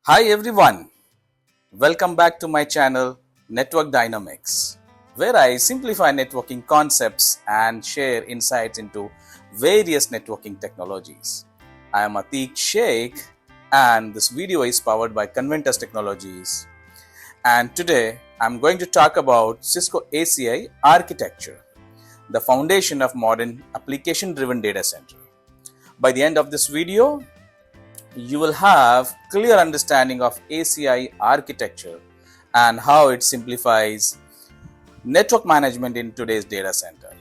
Hi everyone, welcome back to my channel Network Dynamics, where I simplify networking concepts and share insights into various networking technologies. I am Atik Sheikh and this video is powered by Conventus Technologies. And today I'm going to talk about Cisco ACI Architecture, the foundation of modern application-driven data center. By the end of this video, you will have clear understanding of ACI architecture and how it simplifies network management in today's data center.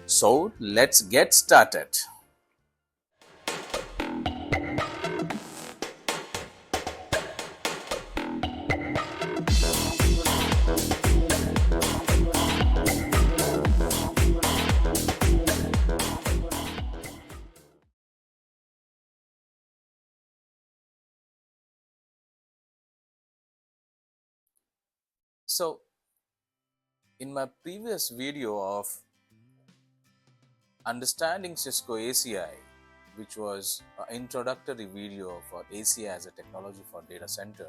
So let's get started. So in my previous video of understanding Cisco ACI, which was an introductory video for ACI as a technology for data center,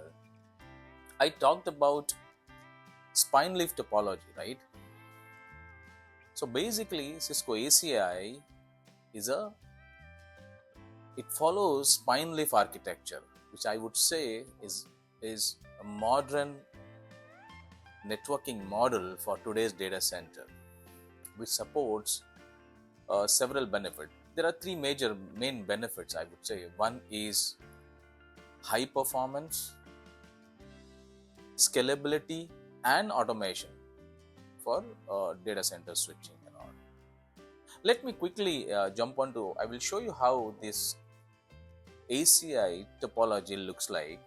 I talked about spine leaf topology, right? So basically Cisco ACI it follows spine leaf architecture, which I would say is a modern networking model for today's data center, which supports several benefits. There are three main benefits, I would say. One is high performance, scalability, and automation for data center switching and all. Let me quickly jump onto, I will show you how this ACI topology looks like.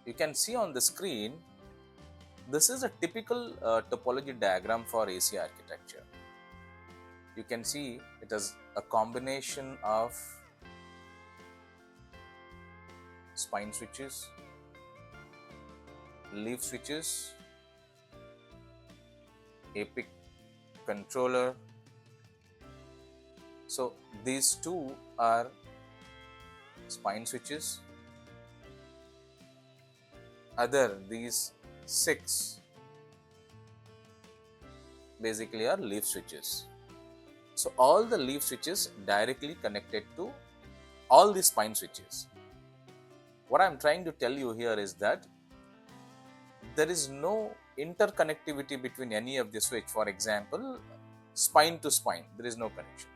You can see on the screen, this is a typical topology diagram for ACI architecture. You can see it is a combination of spine switches, leaf switches, APIC controller. So these two are spine switches. These 6 basically are leaf switches. So all the leaf switches directly connected to all the spine switches. What I'm trying to tell you here is that there is no interconnectivity between any of the switch. For example, spine to spine, there is no connection.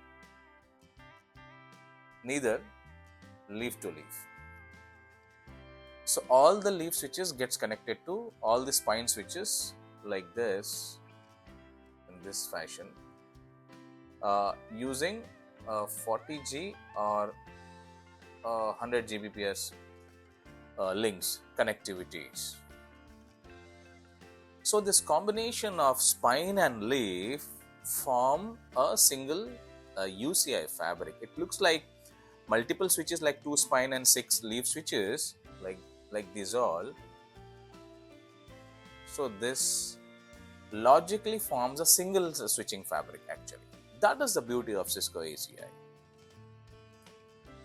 Neither leaf to leaf. So all the leaf switches gets connected to all the spine switches like this, in this fashion, using 40G or 100 Gbps links connectivities. So this combination of spine and leaf form a single UCI fabric. It looks like multiple switches, like 2 spine and 6 leaf switches, like these all. So this logically forms a single switching fabric actually. That is the beauty of Cisco ACI.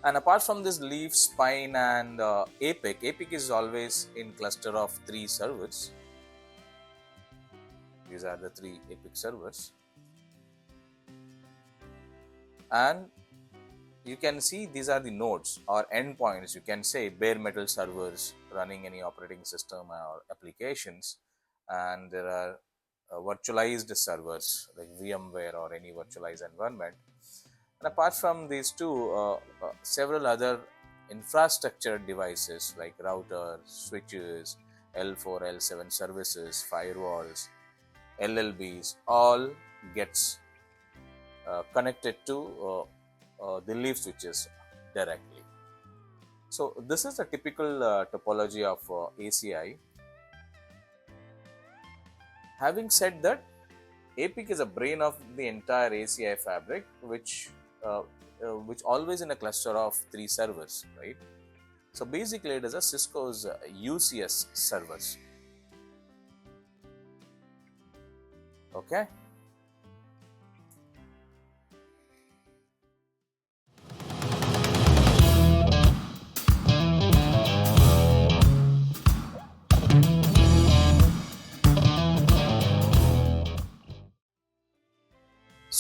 And apart from this leaf, spine and APIC is always in cluster of 3 servers. These are the 3 APIC servers. And you can see these are the nodes or endpoints, you can say bare metal servers running any operating system or applications, and there are virtualized servers like VMware or any virtualized environment. And apart from these two, several other infrastructure devices like routers, switches, L4, L7 services, firewalls, LLBs, all gets connected to the leaf switches directly. So this is a typical topology of ACI. Having said that, APIC is a brain of the entire ACI fabric, which always in a cluster of 3 servers, right? So basically it is a Cisco's UCS servers. Okay.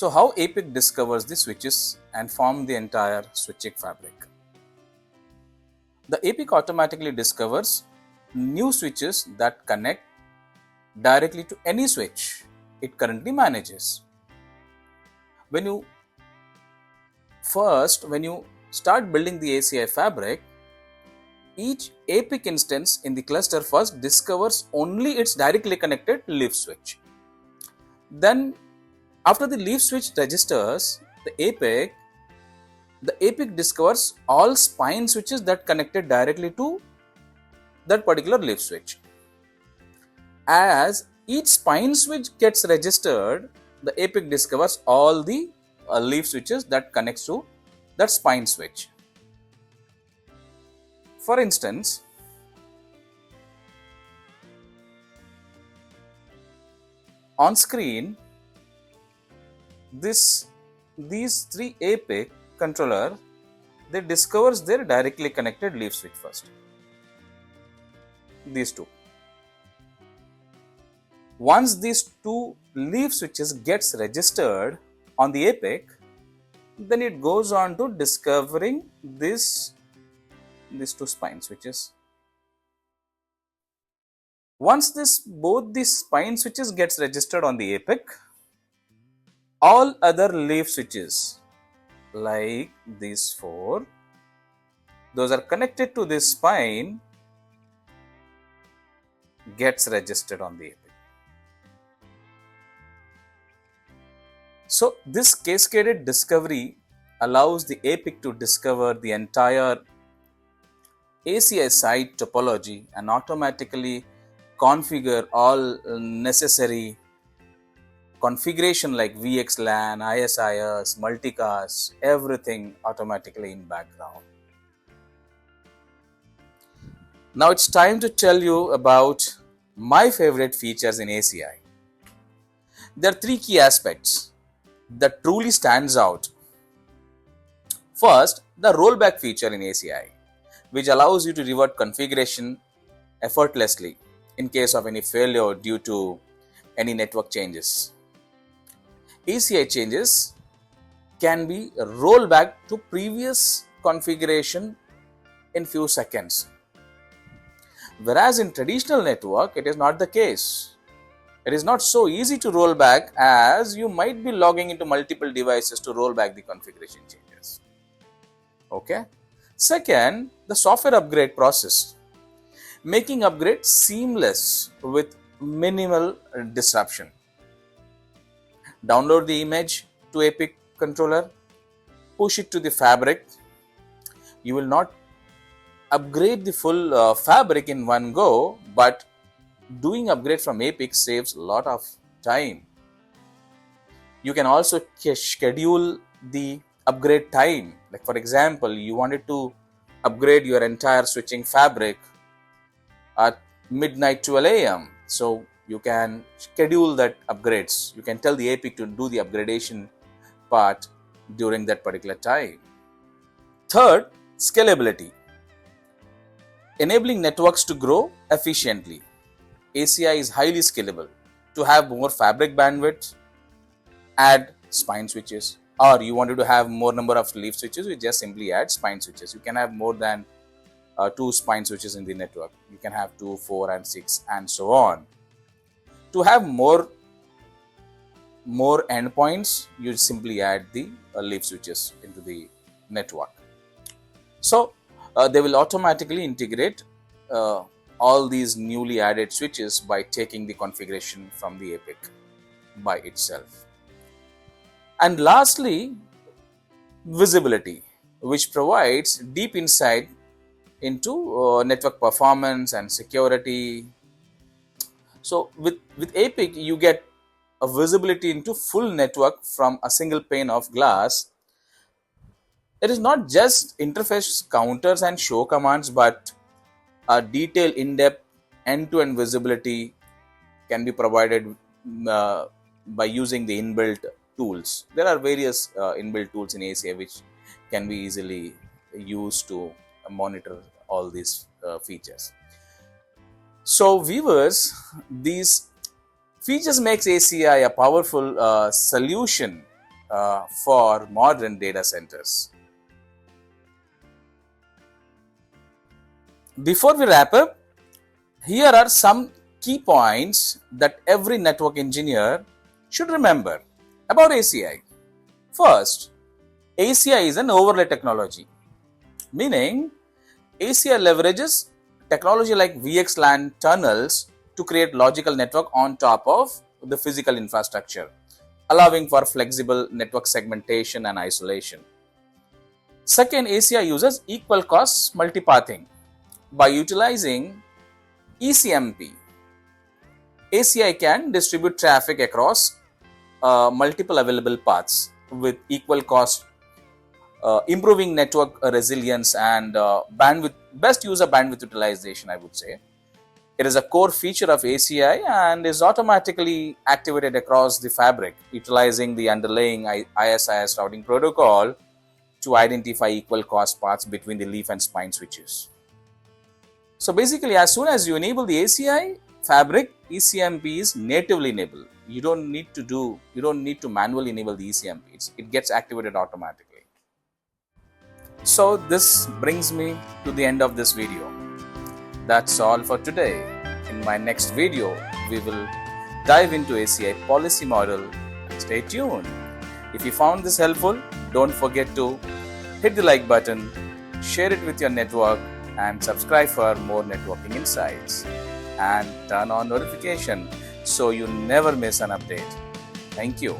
So how APIC discovers the switches and form the entire switching fabric? The APIC automatically discovers new switches that connect directly to any switch it currently manages. When you start building the ACI fabric, each APIC instance in the cluster first discovers only its directly connected leaf switch. Then after the leaf switch registers the APIC discovers all spine switches that connected directly to that particular leaf switch. As each spine switch gets registered, the APIC discovers all the leaf switches that connects to that spine switch. For instance, on screen, these three APIC controller, they discovers their directly connected leaf switch first. These two. Once these two leaf switches gets registered on the APIC, then it goes on to discovering these two spine switches. Once both these spine switches gets registered on the APIC, all other leaf switches like these four, those are connected to this spine, gets registered on the APIC. So this cascaded discovery allows the APIC to discover the entire ACI site topology and automatically configure all necessary configuration like VXLAN, ISIS, multicast, everything automatically in background. Now it's time to tell you about my favorite features in ACI. There are three key aspects that truly stands out. First, the rollback feature in ACI, which allows you to revert configuration effortlessly in case of any failure due to any network changes. ACI changes can be rolled back to previous configuration in few seconds. Whereas in traditional network, it is not the case. It is not so easy to roll back as you might be logging into multiple devices to roll back the configuration changes. Okay. Second, the software upgrade process, making upgrade seamless with minimal disruption. Download the image to APIC controller, push it to the fabric. You will not upgrade the full fabric in one go, but doing upgrade from APIC saves a lot of time. You can also schedule the upgrade time. Like for example, you wanted to upgrade your entire switching fabric at midnight 12 a.m. So you can schedule that upgrades. You can tell the APIC to do the upgradation part during that particular time. Third, scalability. Enabling networks to grow efficiently. ACI is highly scalable. To have more fabric bandwidth, add spine switches. Or you wanted to have more number of leaf switches, you just simply add spine switches. You can have more than 2 spine switches in the network. You can have 2, 4 and 6 and so on. To have more endpoints, you simply add the leaf switches into the network. So they will automatically integrate all these newly added switches by taking the configuration from the APIC by itself. And lastly, visibility, which provides deep insight into network performance and security. So with APIC, you get a visibility into full network from a single pane of glass. It is not just interface counters and show commands, but a detailed, in-depth, end-to-end visibility can be provided by using the inbuilt tools. There are various inbuilt tools in ACI which can be easily used to monitor all these features. So viewers, these features makes ACI a powerful solution for modern data centers. Before we wrap up, here are some key points that every network engineer should remember about ACI. First, ACI is an overlay technology, meaning ACI leverages technology like VXLAN tunnels to create logical network on top of the physical infrastructure, allowing for flexible network segmentation and isolation. Second, ACI uses equal cost multipathing. By utilizing ECMP, ACI can distribute traffic across multiple available paths with equal cost, improving network resilience and best user bandwidth utilization, I would say. It is a core feature of ACI and is automatically activated across the fabric, utilizing the underlying ISIS routing protocol to identify equal cost paths between the leaf and spine switches. So basically, as soon as you enable the ACI fabric, ECMP is natively enabled. You don't need to manually enable the ECMP. It gets activated automatically. So this brings me to the end of this video. That's all for today. In my next video, we will dive into ACI policy model. Stay tuned. If you found this helpful, don't forget to hit the like button, share it with your network, and subscribe for more networking insights. And turn on notification so you never miss an update. Thank you.